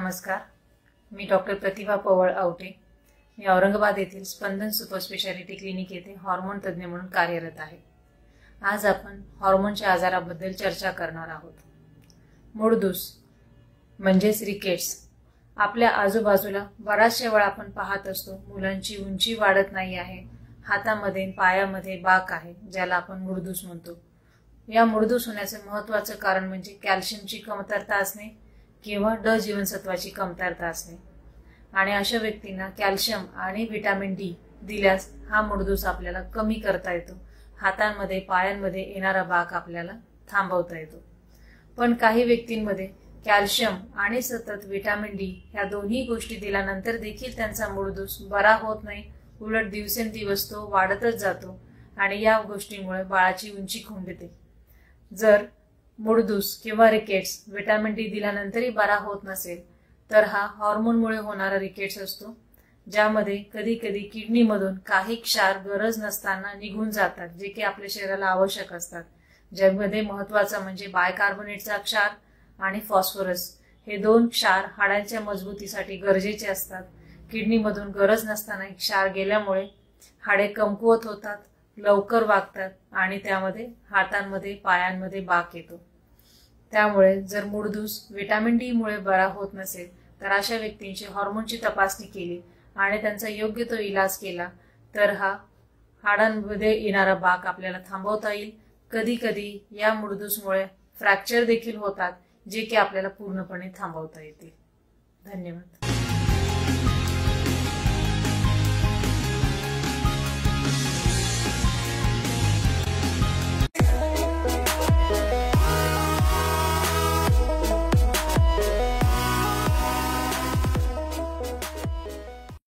नमस्कार, मी डॉक्टर प्रतिभा पवळ आवटे. मी औरंगाबाद येथील स्पंदन super speciality clinic येथे हार्मोन तज्ञ म्हणून कार्यरत आहे. आज आपण हार्मोनच्या आजाराबद्दल चर्चा करणार आहोत. मूळदूस म्हणजेच रिकेट्स. आपल्या आजूबाजूला बराचशा वेळा आपण पाहत असतो मुलांची उंची वाढत नाही आहे, हातामध्ये पायामध्ये बाक आहे, ज्याला आपण मूळदूस म्हणतो. या मूळदूस होण्याचे महत्त्वाचे कारण म्हणजे कॅल्शियमची कमतरता असणे किंवा ड जीवनसत्वाची कमतरता असणे. आणि अशा व्यक्तींना कॅल्शियम आणि व्हिटॅमिन डी दिल्यास हा मूळदूस आपल्याला कमी करता येतो. हातांमध्ये पायांमध्ये येणारा बाक आपल्याला थांबवता येतो. पण काही व्यक्तींमध्ये कॅल्शियम आणि सतत व्हिटॅमिन डी ह्या दोन्ही गोष्टी दिल्यानंतर देखील त्यांचा मूळदूस बरा होत नाही, उलट दिवसेंदिवस तो वाढतच जातो आणि या गोष्टीमुळे बाळाची उंची खुंटते. जर मूळदूस किंवा रिकेट्स व्हिटॅमिन डी दिल्यानंतरही बरा होत नसेल तर हा हॉर्मोनमुळे होणारा रिकेट्स असतो, ज्यामध्ये कधी कधी किडनीमधून काही क्षार गरज नसताना निघून जातात, जे की आपल्या शरीराला आवश्यक असतात. ज्यामध्ये महत्त्वाचा म्हणजे बायकार्बोनेटचा क्षार आणि फॉस्फरस. हे दोन क्षार हाडांच्या मजबूतीसाठी गरजेचे असतात. किडनीमधून गरज नसताना क्षार गेल्यामुळे हाडे कमकुवत होतात, लवकर वागतात आणि त्यामध्ये हातांमध्ये पायांमध्ये बाक येतो. त्यामुळे जर मूळदूस व्हिटॅमिन डी मुळे बरा होत नसेल तर अशा व्यक्तींची हार्मोनची तपासणी केली आणि त्यांचा योग्य तो इलाज केला तर हा हाडांमध्ये येणारा बाक आपल्याला थांबवता येईल. कधी कधी या मूळदूसमुळे फ्रॅक्चर देखील होतात, जे की आपल्याला पूर्णपणे थांबवता येतील. धन्यवाद.